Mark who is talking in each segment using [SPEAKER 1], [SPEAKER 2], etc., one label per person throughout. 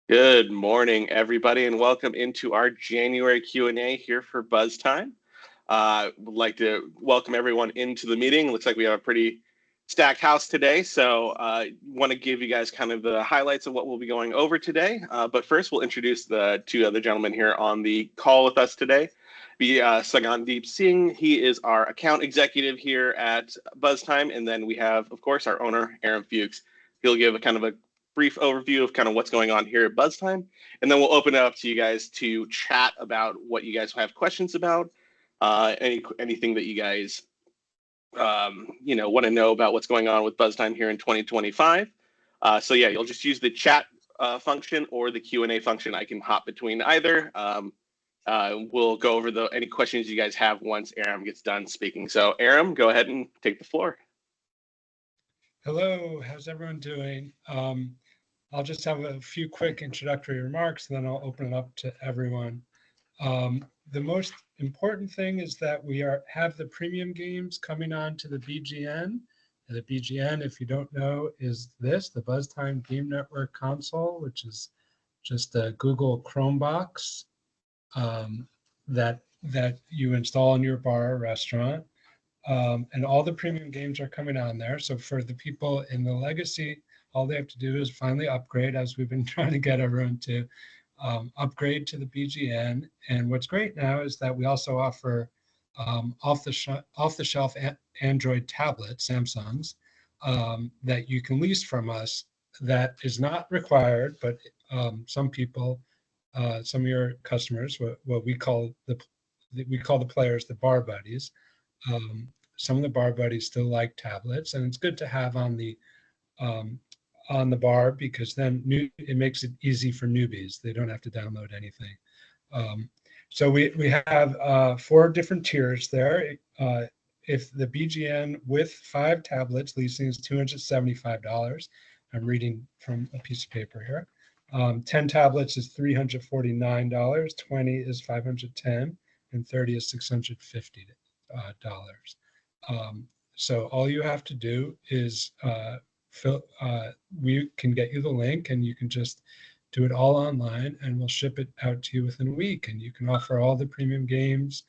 [SPEAKER 1] Good morning, everybody, and welcome into our January Q&A here for Buzztime. Would like to welcome everyone into the meeting. Looks like we have a pretty stacked house today, so want to give you guys kind of the highlights of what we'll be going over today. But first, we'll introduce the two other gentlemen here on the call with us today. Sagandeep Singh, he is our account executive here at Buzztime, and then we have, of course, our owner, Aram Fuchs. He'll give a kind of a brief overview of kind of what's going on here at Buzztime, and then we'll open it up to you guys to chat about what you guys have questions about, anything that you guys want to know about what's going on with Buzztime here in 2025. So yeah, you'll just use the chat function or the Q&A function. I can hop between either. We'll go over any questions you guys have once Aram gets done speaking. So Aram, go ahead and take the floor.
[SPEAKER 2] Hello, how's everyone doing? I'll just have a few quick introductory remarks, and then I'll open it up to everyone. The most important thing is that we have the premium games coming on to the BGN. The BGN, if you don't know, is the Buzztime Game Network console, which is just a Google Chromebox that you install in your bar or restaurant. And all the premium games are coming on there. So for the people in the legacy, all they have to do is finally upgrade, as we've been trying to get everyone to upgrade to the BGN. And what's great now is that we also offer off-the-shelf Android tablets, Samsungs, that you can lease from us. That is not required, but some people, some of your customers, what we call the players, the bar buddies. Some of the bar buddies still like tablets, and it's good to have on the bar, because then it makes it easy for newbies. They don't have to download anything. So we have 4 different tiers there. If the BGN with 5 tablets leasing is $275. I'm reading from a piece of paper here. 10 tablets is $349, 20 is $510, and 30 is $650. So all you have to do is we can get you the link, and you can just do it all online, and we'll ship it out to you within a week, and you can offer all the premium games,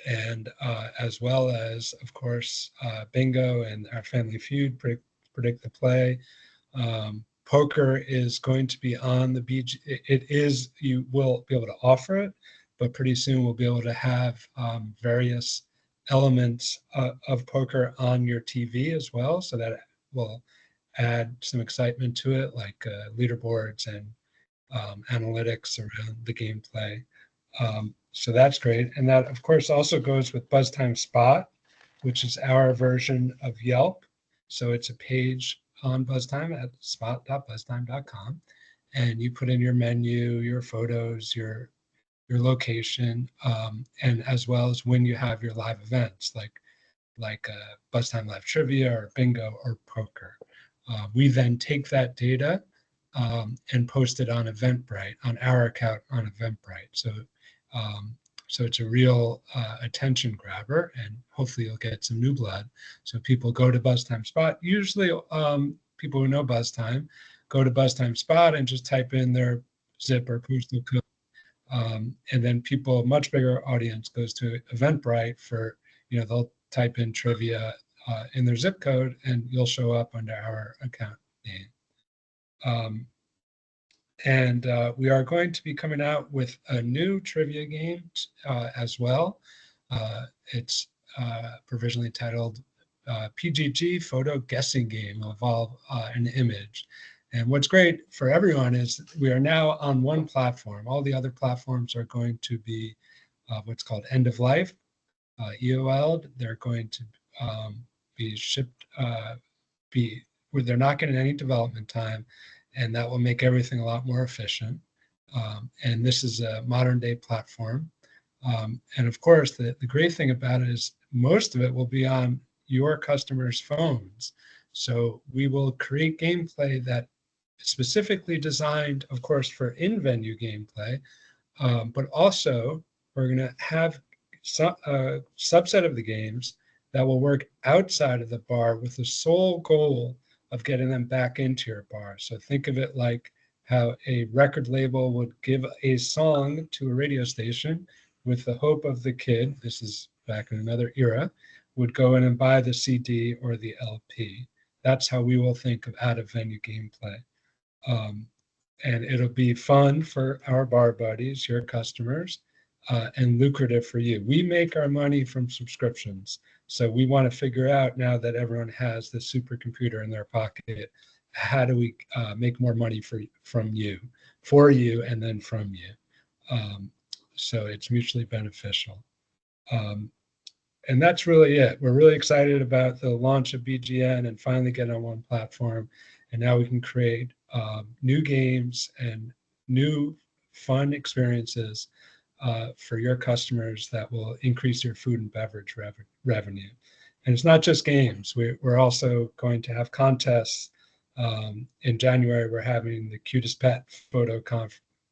[SPEAKER 2] and as well as, of course, bingo and our Family Feud, predict the play. Poker is going to be on the BG. You will be able to offer it, but pretty soon we'll be able to have various elements of poker on your TV as well, so that will add some excitement to it, like leaderboards and analytics around the gameplay. So that's great. And that, of course, also goes with Buzztime Spot, which is our version of Yelp. So it's a page on Buzztime at spot.buzztime.com, and you put in your menu, your photos, your location, and as well as when you have your live events, like Buzztime Live Trivia or Bingo or Poker. We then take that data and post it on Eventbrite, on our account on Eventbrite. So it's a real attention grabber, and hopefully you'll get some new blood. So people go to Buzztime Spot. Usually people who know Buzztime go to Buzztime Spot and just type in their zip or postal code. And then people, much bigger audience, goes to Eventbrite for, they'll type in trivia in their zip code, and you'll show up under our account name. And we are going to be coming out with a new trivia game as well. It's provisionally titled PGG Photo Guessing Game, Evolve an Image. And what's great for everyone is we are now on one platform. All the other platforms are going to be what's called end of life, EOL. They're going to be shipped, where they're not getting any development time, and that will make everything a lot more efficient. And this is a modern day platform. And of course, the great thing about it is most of it will be on your customers' phones. So we will create gameplay that specifically designed, of course, for in-venue gameplay, but also we're going to have a subset of the games that will work outside of the bar with the sole goal of getting them back into your bar. So think of it like how a record label would give a song to a radio station with the hope of the kid, this is back in another era, would go in and buy the CD or the LP. That's how we will think of out of venue gameplay. Um, and it'll be fun for our bar buddies, your customers, and lucrative for you. We make our money from subscriptions. So we want to figure out, now that everyone has the supercomputer in their pocket, how do we make more money from you, for you, and then from you. So it's mutually beneficial. And that's really it. We're really excited about the launch of BGN and finally getting on one platform. And now we can create new games and new fun experiences for your customers that will increase your food and beverage revenue. And it's not just games. We're also going to have contests. In January, we're having the cutest pet photo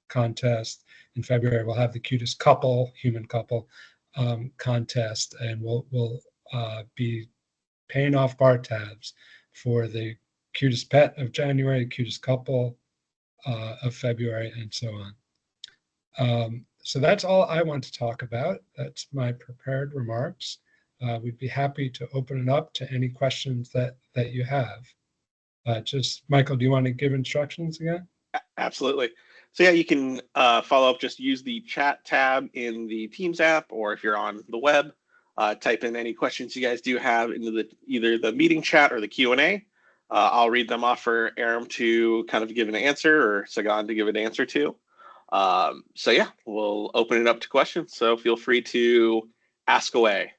[SPEAKER 2] contest. In February, we'll have the cutest couple, human couple, contest, and we'll be paying off bar tabs for the cutest pet of January, cutest couple of February, and so on. So that's all I want to talk about. That's my prepared remarks. We'd be happy to open it up to any questions that you have. Just Michael, do you want to give instructions again?
[SPEAKER 1] Absolutely. So yeah, you can follow up. Just use the chat tab in the Teams app, or if you're on the web, type in any questions you guys do have into either the meeting chat or the Q&A. I'll read them off for Aram to kind of give an answer, or Sagan to give an answer to. So yeah, we'll open it up to questions. So feel free to ask away.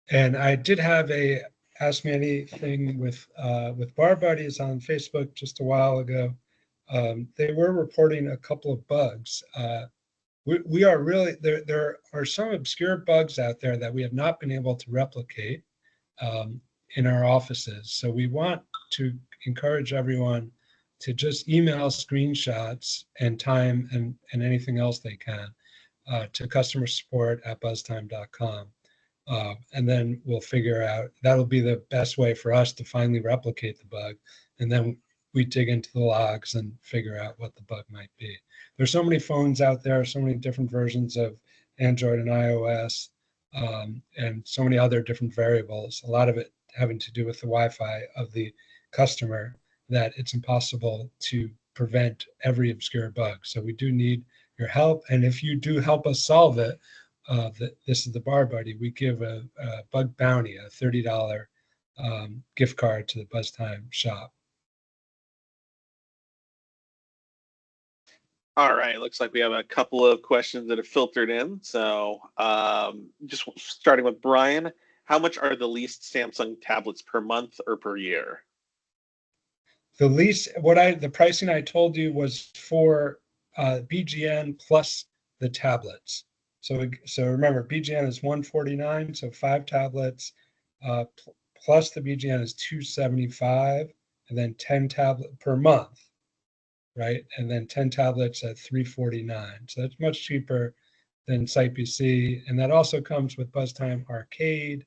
[SPEAKER 2] And I did have a Ask Me Anything with Bar Buddies on Facebook just a while ago. They were reporting a couple of bugs. We are really, there are some obscure bugs out there that we have not been able to replicate in our offices. So we want to encourage everyone to just email screenshots and time and anything else they can to customer support at buzztime.com. And then we'll figure out, that'll be the best way for us to finally replicate the bug. And then we dig into the logs and figure out what the bug might be. There's so many phones out there, so many different versions of Android and iOS, and so many other different variables, a lot of it having to do with the Wi-Fi of the customer, that it's impossible to prevent every obscure bug. So we do need your help. And if you do help us solve it, this is the Bar Buddy, we give a bug bounty, a $30 gift card to the Buzztime shop.
[SPEAKER 1] All right, looks like we have a couple of questions that have filtered in. So just starting with Brian, how much are the leased Samsung tablets per month or per year?
[SPEAKER 2] The lease, the pricing I told you was for BGN plus the tablets. So remember, BGN is $149, so 5 tablets, plus the BGN is $275, and then 10 tablet per month, right? And then 10 tablets at $349. So that's much cheaper than Site BC, and that also comes with Buzztime Arcade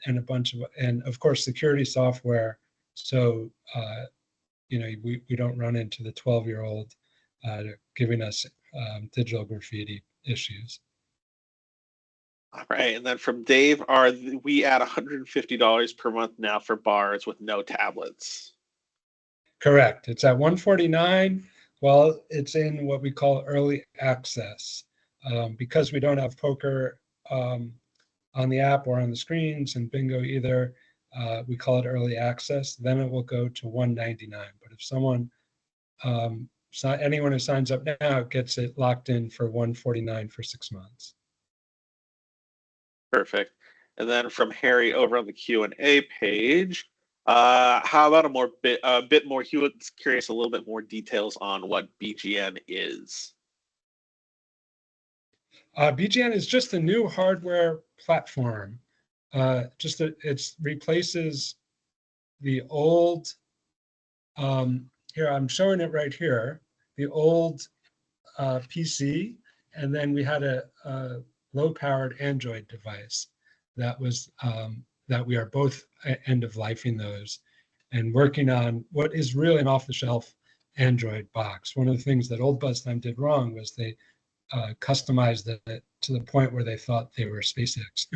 [SPEAKER 2] and a bunch of, and of course, security software. So we don't run into the 12-year-old giving us digital graffiti issues.
[SPEAKER 1] All right, and then from Dave, are we at $150 per month now for bars with no tablets?
[SPEAKER 2] Correct. It's at $149. Well, it's in what we call early access. Because we don't have poker on the app or on the screens, and bingo either, we call it early access. Then it will go to $199. But if anyone who signs up now gets it locked in for $149 for 6 months.
[SPEAKER 1] Perfect. And then from Harry over on the Q&A page, How about a bit more? He was curious a little bit more details on what BGN is.
[SPEAKER 2] BGN is just a new hardware platform. It replaces the old. Here, I'm showing it right here. The old PC, and then we had a low-powered Android device that we are both end of lifing those and working on what is really an off-the-shelf Android box. One of the things that old Buzztime did wrong was they customized it to the point where they thought they were SpaceX,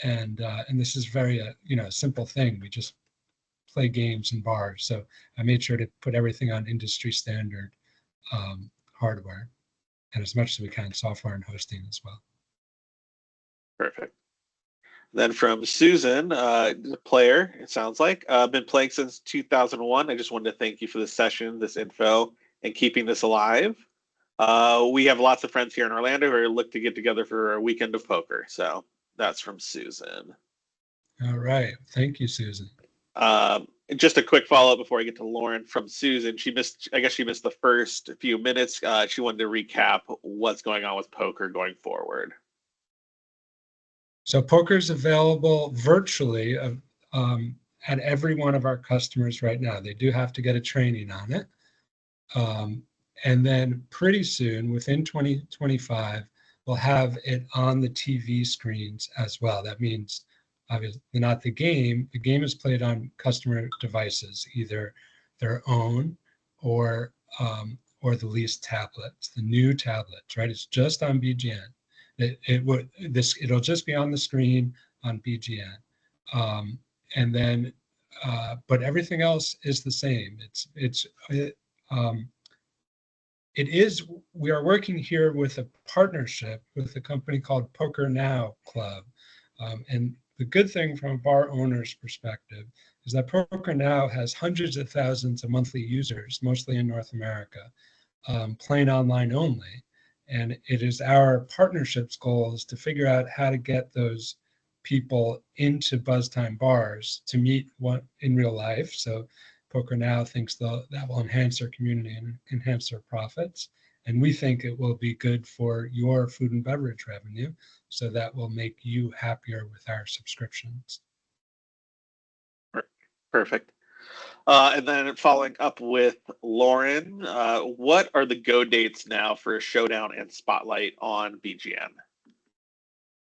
[SPEAKER 2] and this is very simple thing. We just play games in bars, so I made sure to put everything on industry standard hardware, and as much as we can, software and hosting as well.
[SPEAKER 1] Perfect. Then from Susan, the player, it sounds like, been playing since 2001. I just wanted to thank you for the session, this info, and keeping this alive. We have lots of friends here in Orlando who look to get together for a weekend of poker. So that's from Susan.
[SPEAKER 2] All right. Thank you, Susan.
[SPEAKER 1] Just a quick follow up before I get to Lauren from Susan. I guess she missed the first few minutes. She wanted to recap what's going on with poker going forward.
[SPEAKER 2] So poker is available virtually at every one of our customers right now. They do have to get a training on it. And then pretty soon, within 2025, we'll have it on the TV screens as well. That means obviously not the game. The game is played on customer devices, either their own or the leased tablets, the new tablets, right? It's just on BGN. It'll just be on the screen on BGN, and then but everything else is the same. We are working here with a partnership with a company called Poker Now Club, and the good thing from a bar owner's perspective is that Poker Now has hundreds of thousands of monthly users, mostly in North America, playing online only. And it is our partnership's goal is to figure out how to get those people into Buzztime bars to meet in real life. So Poker Now thinks that will enhance their community and enhance their profits. And we think it will be good for your food and beverage revenue. So that will make you happier with our subscriptions.
[SPEAKER 1] Perfect. And then following up with Lauren, what are the go dates now for Showdown and Spotlight on BGN?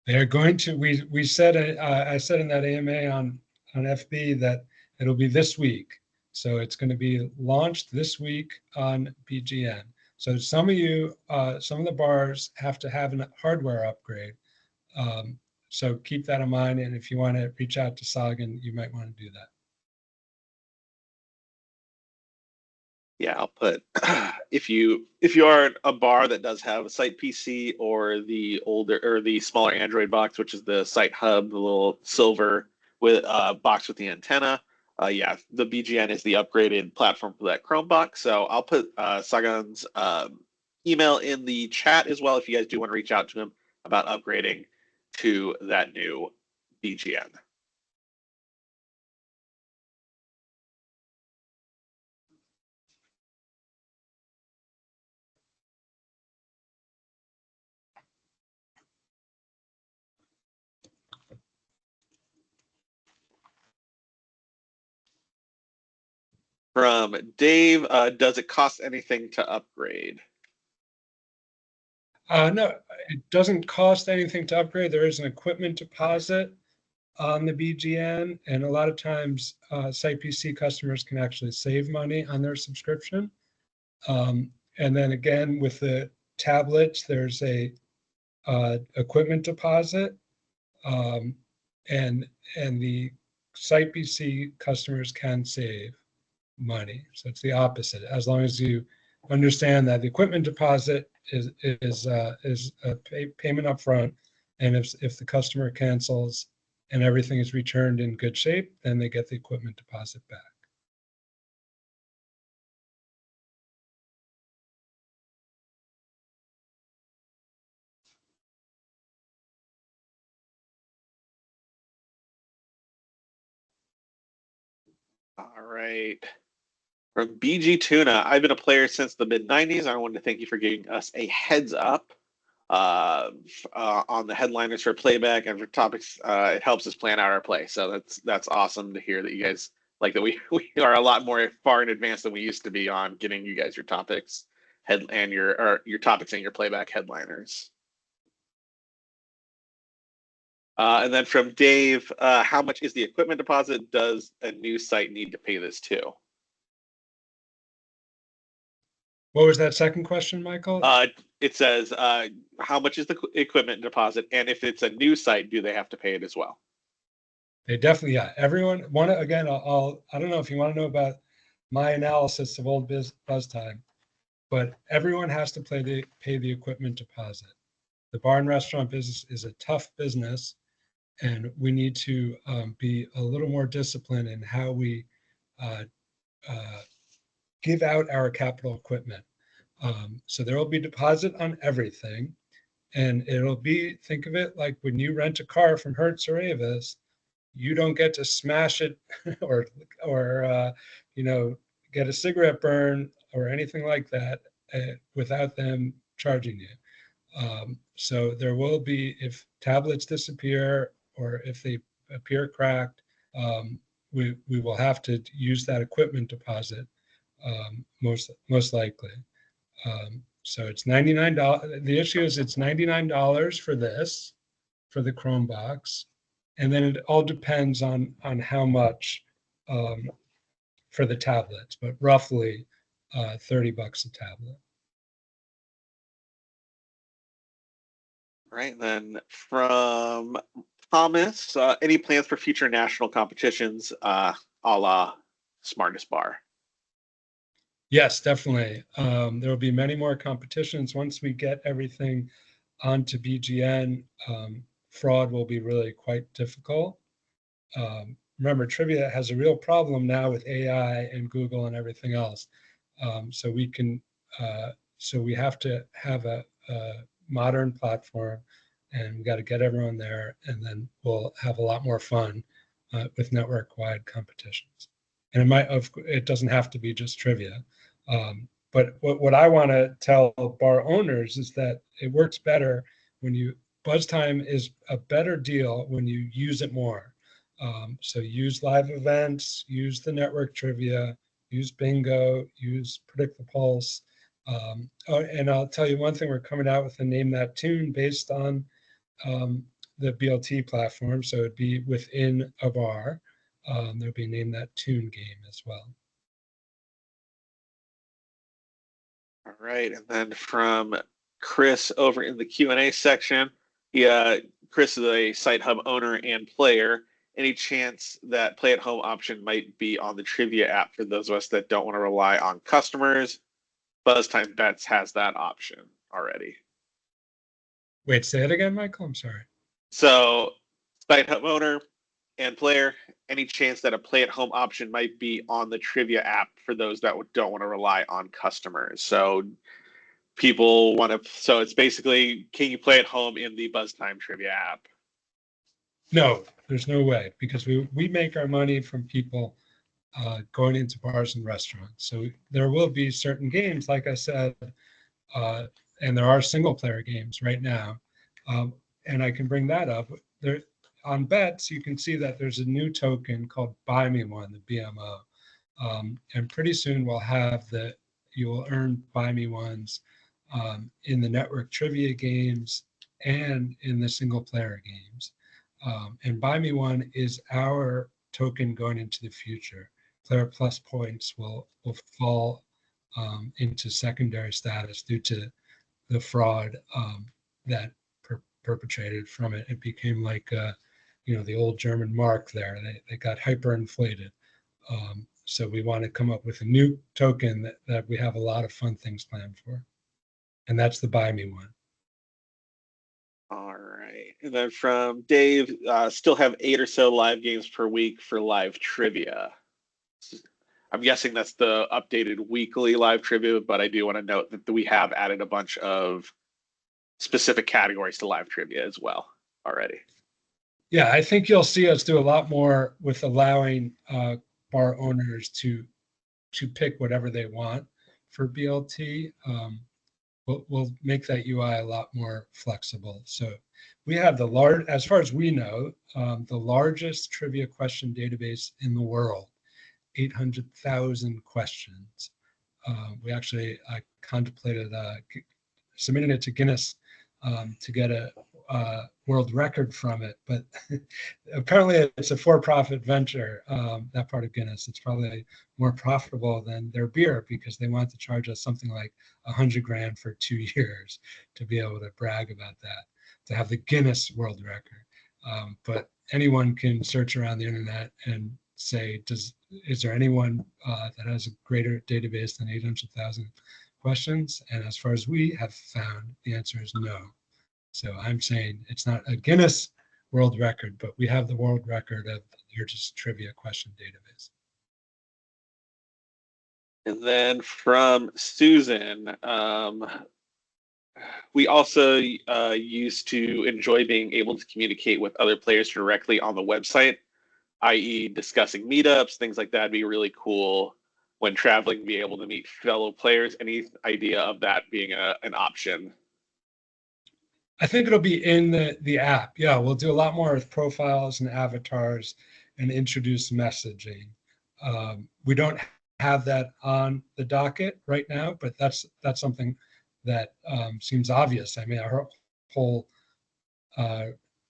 [SPEAKER 2] They're going to. We said I said in that AMA on FB that it'll be this week. So it's going to be launched this week on BGN. So some of the bars have to have a hardware upgrade. So keep that in mind. And if you want to reach out to Sagan, you might want to do that.
[SPEAKER 1] Yeah, I'll put if you are a bar that does have a site PC or the smaller Android box, which is the site hub, the little silver with box with the antenna. Yeah, the BGN is the upgraded platform for that Chrome box. So I'll put Sagan's email in the chat as well if you guys do want to reach out to him about upgrading to that new BGN. From Dave, does it cost anything to upgrade?
[SPEAKER 2] No, it doesn't cost anything to upgrade. There is an equipment deposit on the BGN, and a lot of times Site PC customers can actually save money on their subscription. And then again, with the tablets, there's a equipment deposit, and the Site PC customers can save money. So it's the opposite. As long as you understand that the equipment deposit is a payment up front, and if the customer cancels and everything is returned in good shape, then they get the equipment deposit back.
[SPEAKER 1] All right. From BG Tuna, I've been a player since the mid 90s. I wanted to thank you for giving us a heads up on the headliners for playback and for topics. It helps us plan out our play. So that's awesome to hear that you guys like that. We are a lot more far in advance than we used to be on getting you guys your topics and your topics and your playback headliners. And then from Dave, how much is the equipment deposit? Does a new site need to pay this too?
[SPEAKER 2] What was that second question, Michael?
[SPEAKER 1] It says, how much is the equipment deposit? And if it's a new site, do they have to pay it as well?
[SPEAKER 2] They definitely, yeah. Everyone want to, again, I don't know if you want to know about my analysis of old buzz time, but everyone has to pay the equipment deposit. The bar and restaurant business is a tough business, and we need to be a little more disciplined in how we uh, uh, give out our capital equipment. So there will be deposit on everything, and it'll be, think of it like when you rent a car from Hertz or Avis, you don't get to smash it or get a cigarette burn or anything like that without them charging you. So there will be, if tablets disappear or if they appear cracked, we will have to use that equipment deposit, most likely. So it's $99. The issue is it's $99 for this, for the Chromebox, and then it all depends on how much for the tablets, but roughly $30 a tablet.
[SPEAKER 1] Right. Then from Thomas, any plans for future national competitions, a la Smartest Bar?
[SPEAKER 2] Yes, definitely. There will be many more competitions once we get everything onto BGN. Fraud will be really quite difficult. Remember, trivia has a real problem now with AI and Google and everything else. So we have to have a modern platform, and we got to get everyone there, and then we'll have a lot more fun with network-wide competitions. And it doesn't have to be just trivia. But what I want to tell bar owners is that it works better when buzz time is a better deal when you use it more. So use live events, use the network trivia, use bingo, use predict the pulse. And I'll tell you one thing, we're coming out with a Name That Tune based on the BLT platform. So it'd be within a bar. There'll be a Name That Tune game as well.
[SPEAKER 1] All right. And then from Chris over in the Q&A section, Chris is a Site Hub owner and player. Any chance that play at home option might be on the trivia app for those of us that don't want to rely on customers? Buzztime Bets has that option already.
[SPEAKER 2] Wait, say it again, Michael. I'm sorry.
[SPEAKER 1] So, Site Hub owner and player, any chance that a play at home option might be on the trivia app for those that don't want to rely on customers? So, people want to, so it's basically, can you play at home in the Buzztime trivia app?
[SPEAKER 2] No, there's no way, because we make our money from people going into bars and restaurants. So there will be certain games, like I said, and there are single player games right now. And I can bring that up. There, on bets, you can see that there's a new token called Buy Me One, the BMO. And pretty soon you will earn Buy Me Ones in the network trivia games and in the single player games. And Buy Me One is our token going into the future. Player plus points will fall into secondary status due to the fraud that perpetrated from it. It became like the old German mark there. They got hyperinflated. So we want to come up with a new token that we have a lot of fun things planned for. And that's the Buy Me One.
[SPEAKER 1] All right. And then from Dave, still have 8 or so live games per week for live trivia. I'm guessing that's the updated weekly live trivia, but I do want to note that we have added a bunch of specific categories to live trivia as well already.
[SPEAKER 2] Yeah, I think you'll see us do a lot more with allowing bar owners to pick whatever they want for BLT. We'll make that UI a lot more flexible. So we have as far as we know, the largest trivia question database in the world, 800,000 questions. We actually contemplated submitting it to Guinness to get a world record from it, but apparently it's a for-profit venture, that part of Guinness. It's probably more profitable than their beer because they want to charge us something like 100 grand for 2 years to be able to brag about that, to have the Guinness world record. But anyone can search around the internet and say, is there anyone that has a greater database than 800,000 questions? And as far as we have found, the answer is no. So I'm saying it's not a Guinness world record, but we have the world record of the largest trivia question database.
[SPEAKER 1] And then from Susan, we also used to enjoy being able to communicate with other players directly on the website, i.e. discussing meetups, things like that. Would be really cool when traveling, be able to meet fellow players. Any idea of that being an option?
[SPEAKER 2] I think it'll be in the app. Yeah, we'll do a lot more with profiles and avatars and introduce messaging. We don't have that on the docket right now, but that's something that seems obvious. I mean, our whole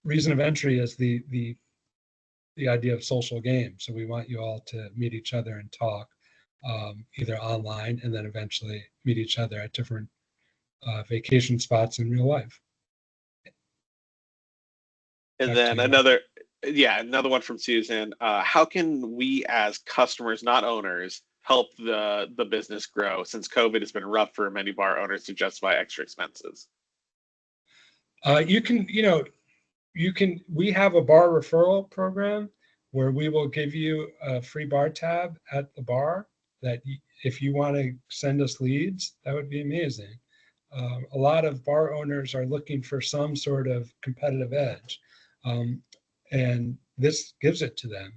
[SPEAKER 2] reason of entry is the idea of social games. So we want you all to meet each other and talk, either online and then eventually meet each other at different vacation spots in real life.
[SPEAKER 1] And then another one from Susan. How can we as customers, not owners, help the business grow since COVID has been rough for many bar owners to justify extra expenses?
[SPEAKER 2] We have a bar referral program where we will give you a free bar tab at the bar that if you want to send us leads, that would be amazing. A lot of bar owners are looking for some sort of competitive edge. And this gives it to them.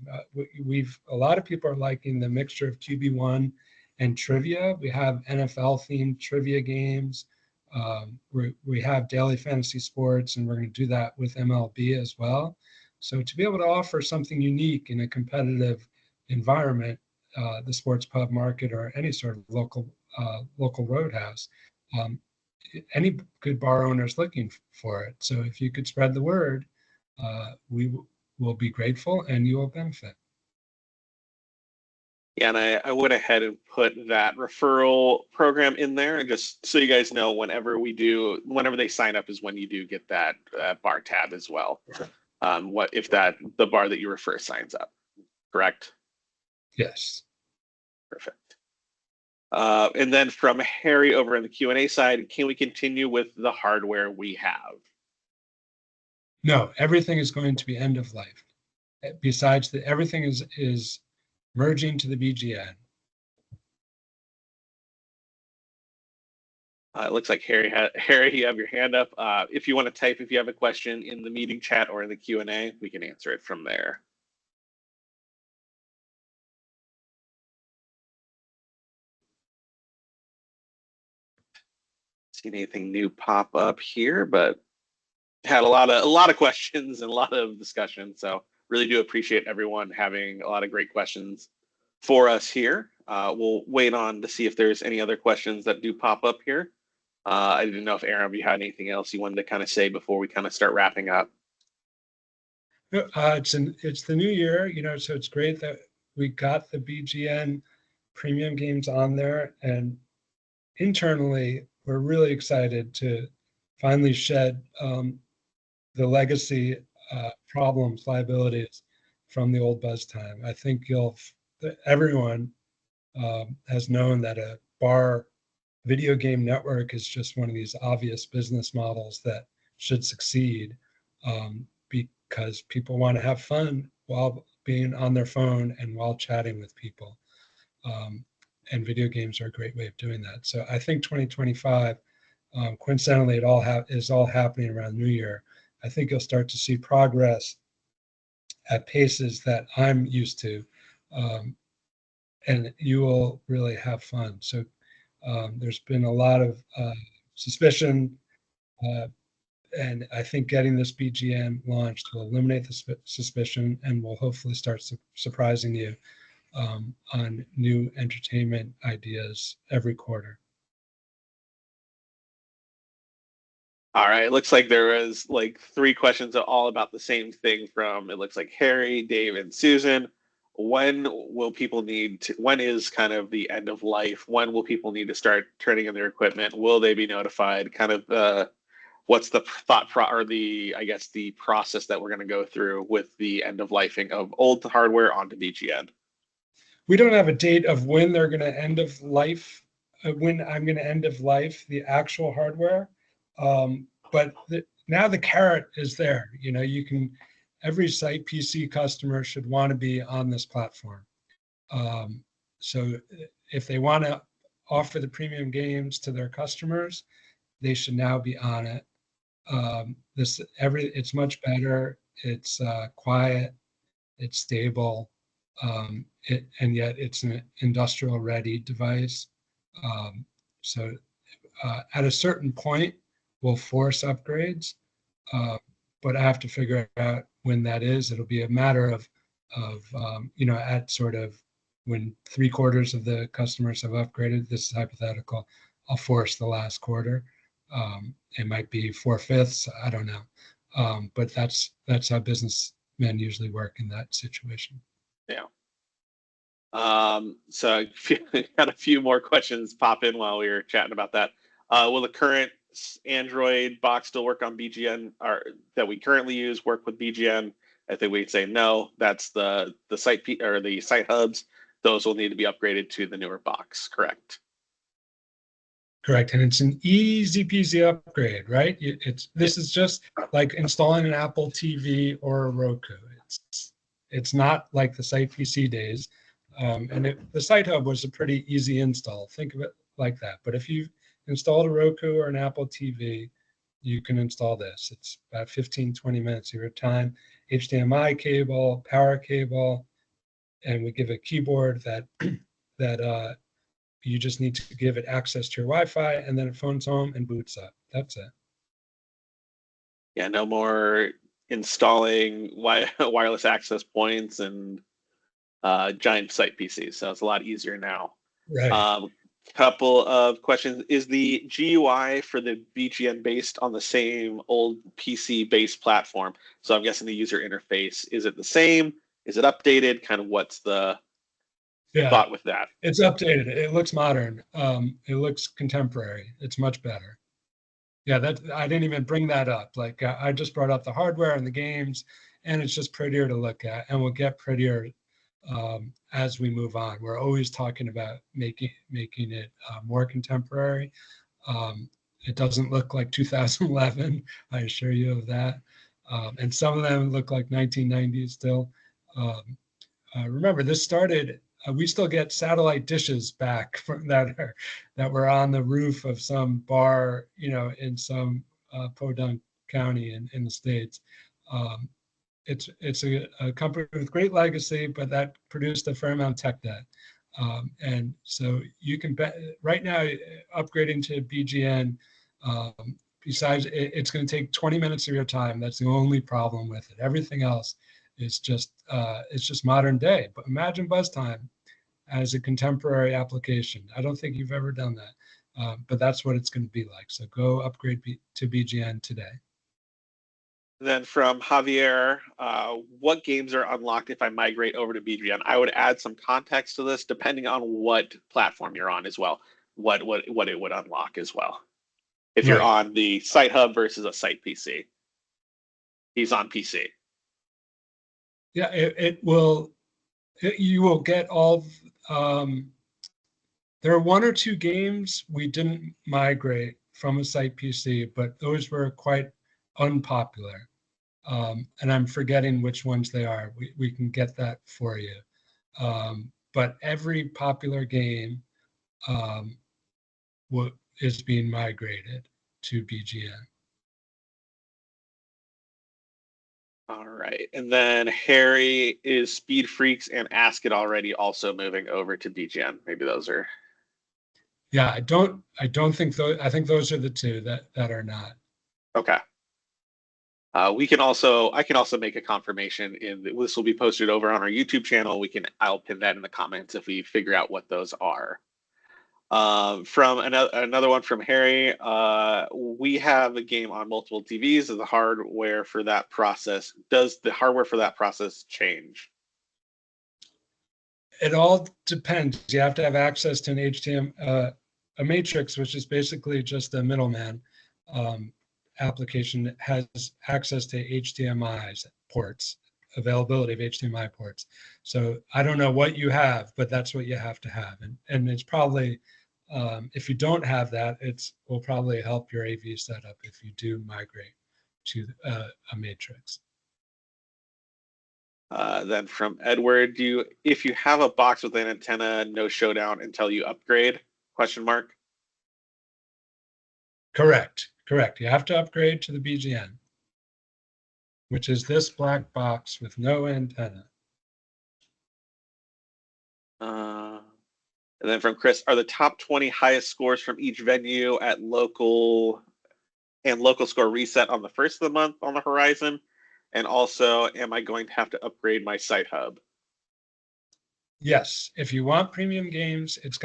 [SPEAKER 2] A lot of people are liking the mixture of QB1 and trivia. We have NFL themed trivia games. We have daily fantasy sports, and we're going to do that with MLB as well. So to be able to offer something unique in a competitive environment, the sports pub market or any sort of local roadhouse, any good bar owner is looking for it. So if you could spread the word, we will be grateful and you will benefit.
[SPEAKER 1] Yeah, and I went ahead and put that referral program in there, and just so you guys know, whenever they sign up is when you do get that bar tab as well. What if the bar that you refer signs up, correct?
[SPEAKER 2] Yes.
[SPEAKER 1] Perfect. And then from Harry over on the Q&A side, can we continue with the hardware we have?
[SPEAKER 2] No, everything is going to be end of life. Besides that, everything is merging to the BGN.
[SPEAKER 1] It looks like Harry, you have your hand up. If you want to type, if you have a question in the meeting chat or in the Q&A, we can answer it from there. Seen anything new pop up here, but had a lot of questions and a lot of discussion. So really do appreciate everyone having a lot of great questions for us here. We'll wait on to see if there's any other questions that do pop up here. I didn't know if Aram, you had anything else you wanted to kind of say before we kind of start wrapping up.
[SPEAKER 2] It's the new year, so it's great that we got the BGN premium games on there, and internally we're really excited to finally shed the legacy problems, liabilities from the old Buzztime. I think everyone has known that a bar video game network is just one of these obvious business models that should succeed because people want to have fun while being on their phone and while chatting with people. And video games are a great way of doing that. So I think 2025, coincidentally, is all happening around New Year. I think you'll start to see progress at paces that I'm used to and you will really have fun. So there's been a lot of suspicion, and I think getting this BGN launched will eliminate the suspicion and will hopefully start surprising you on new entertainment ideas every quarter.
[SPEAKER 1] All right. It looks like there was like three questions all about the same thing from, it looks like Harry, Dave, and Susan. When will people need to, when is kind of the end of life? When will people need to start turning in their equipment? Will they be notified? Kind of what's the or the, I guess, the process that we're going to go through with the end of lifing of old hardware onto BGN?
[SPEAKER 2] We don't have a date of when they're going to end of life, when I'm going to end of life the actual hardware. But now the carrot is there. You know, you can, every site PC customer should want to be on this platform. So if they want to offer the premium games to their customers, they should now be on it. It's much better. It's quiet. It's stable. And yet it's an industrial ready device. So at a certain point, we'll force upgrades, but I have to figure out when that is. It'll be a matter of at sort of when 3/4 of the customers have upgraded. This is hypothetical. I'll force the last quarter. It might be 4/5. I don't know, but that's how businessmen usually work in that situation.
[SPEAKER 1] Yeah. So I had a few more questions pop in while we were chatting about that. Will the current Android box still work on BGN, or that we currently use work with BGN? I think we'd say no. That's the site or the site hubs. Those will need to be upgraded to the newer box. Correct.
[SPEAKER 2] Correct, and it's an easy peasy upgrade, right? This is just like installing an Apple TV or a Roku. It's not like the site PC days. The Site Hub was a pretty easy install. Think of it like that. But if you installed a Roku or an Apple TV, you can install this. It's about 15, 20 minutes of your time. HDMI cable, power cable, and we give a keyboard that you just need to give it access to your Wi-Fi, and then it phones home and boots up. That's it.
[SPEAKER 1] Yeah, no more installing wireless access points and giant site PCs. So it's a lot easier now.
[SPEAKER 2] Right.
[SPEAKER 1] Couple of questions. Is the GUI for the BGN based on the same old PC based platform? So I'm guessing the user interface, is it the same? Is it updated? Kind of what's the thought with that?
[SPEAKER 2] It's updated. It looks modern. It looks contemporary. It's much better. Yeah, that I didn't even bring that up. Like I just brought up the hardware and the games, and it's just prettier to look at, and will get prettier as we move on. We're always talking about making it more contemporary. It doesn't look like 2011. I assure you of that. And some of them look like 1990s still. Remember, this started. We still get satellite dishes back from that were on the roof of some bar, in some Podunk County in the States. It's a company with great legacy, but that produced a fair amount of tech debt. And so you can bet right now upgrading to BGN. Besides, it's going to take 20 minutes of your time. That's the only problem with it. Everything else is just modern day. But imagine Buzztime as a contemporary application. I don't think you've ever done that, but that's what it's going to be like. So go upgrade to BGN today.
[SPEAKER 1] Then from Javier, what games are unlocked if I migrate over to BGN? I would add some context to this depending on what platform you're on as well. What it would unlock as well. If you're on the Site Hub versus a site PC. He's on PC.
[SPEAKER 2] Yeah, it will. You will get all. There are one or two games we didn't migrate from a site PC, but those were quite unpopular. And I'm forgetting which ones they are. We can get that for you. But every popular game is being migrated to BGN.
[SPEAKER 1] All right. And then Harry is Speed Freaks and Ask It Already also moving over to BGN. Maybe those are.
[SPEAKER 2] Yeah, I don't think those, I think those are the two that are not.
[SPEAKER 1] Okay. I can also make a confirmation this will be posted over on our YouTube channel. I'll pin that in the comments if we figure out what those are. From another one from Harry, we have a game on multiple TVs. Does the hardware for that process change?
[SPEAKER 2] It all depends. You have to have access to an a matrix, which is basically just a middleman application that has access to HDMI ports, availability of HDMI ports. So I don't know what you have, but that's what you have to have. And it's probably, if you don't have that, will probably help your AV setup if you do migrate to a matrix.
[SPEAKER 1] Then from Edward, if you have a box with an antenna, no showdown until you upgrade? Question mark.
[SPEAKER 2] Correct. You have to upgrade to the BGN, which is this black box with no antenna.
[SPEAKER 1] And then from Chris, are the top 20 highest scores from each venue at local score reset on the first of the month on the horizon? And also, am I going to have to upgrade my site hub?
[SPEAKER 2] Yes, if you want premium games, it's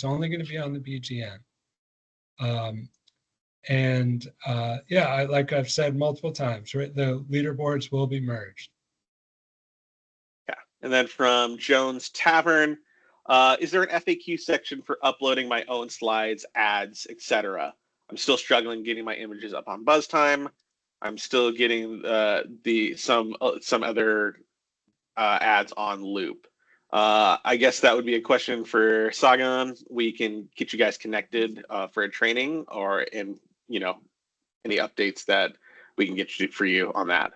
[SPEAKER 2] only going to be on the BGN. Yeah, like I've said multiple times, right? The leaderboards will be merged.
[SPEAKER 1] Yeah. And then from Jones Tavern, is there an FAQ section for uploading my own slides, ads, etc.? I'm still struggling getting my images up on Buzztime. I'm still getting some other ads on Loop. I guess that would be a question for Sagan. We can get you guys connected for a training or any updates that we can get for you on that.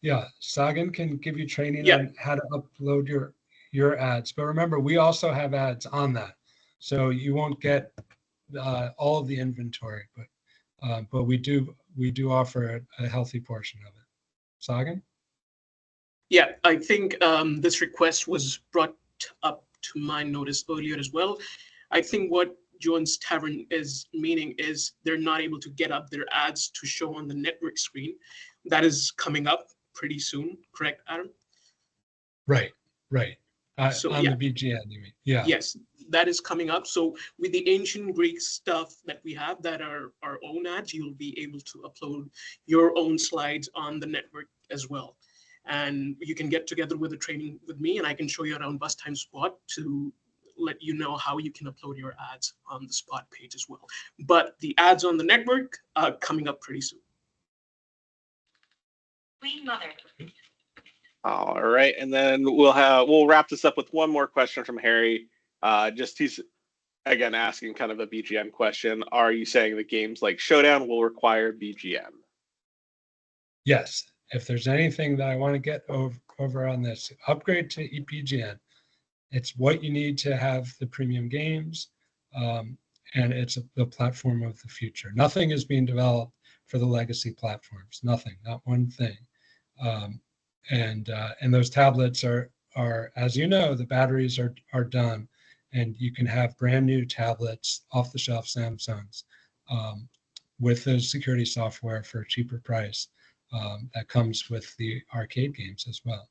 [SPEAKER 2] Yeah, Sagan can give you training on how to upload your ads. But remember, we also have ads on that. So you won't get all of the inventory, but we do offer a healthy portion of it. Sagan?
[SPEAKER 3] Yeah, I think this request was brought up to my notice earlier as well. I think what Jones Tavern is meaning is they're not able to get up their ads to show on the network screen. That is coming up pretty soon, correct, Aram?
[SPEAKER 2] Right.
[SPEAKER 3] So,
[SPEAKER 2] on the BGN, you mean? Yeah.
[SPEAKER 3] Yes, that is coming up. So with the ancient Greek stuff that we have that are our own ads, you'll be able to upload your own slides on the network as well. And you can get together with a training with me and I can show you around Buzztime Spot to let you know how you can upload your ads on the Spot page as well. But the ads on the network are coming up pretty soon.
[SPEAKER 1] Queen Mother. All right, and then we'll wrap this up with one more question from Harry. He's again asking kind of a BGN question. Are you saying that games like Showdown will require BGN?
[SPEAKER 2] Yes. If there's anything that I want to get over on this, upgrade to BGN. It's what you need to have the premium games, and it's the platform of the future. Nothing is being developed for the legacy platforms. Nothing, not one thing. And those tablets are, as you know, the batteries are done, and you can have brand new tablets, off the shelf Samsungs, with the security software for a cheaper price that comes with the arcade games as well.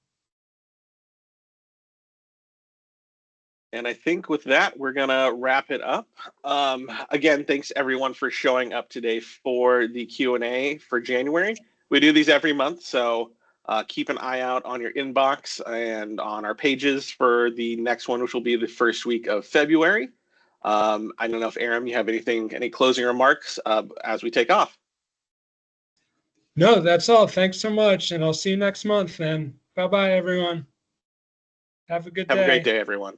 [SPEAKER 1] And I think with that, we're going to wrap it up. Again, thanks everyone for showing up today for the Q&A for January. We do these every month, so keep an eye out on your inbox and on our pages for the next one, which will be the first week of February. I don't know if Aram, you have any closing remarks as we take off?
[SPEAKER 2] No, that's all. Thanks so much, and I'll see you next month then. Bye-bye, everyone. Have a good day.
[SPEAKER 1] Have a great day, everyone.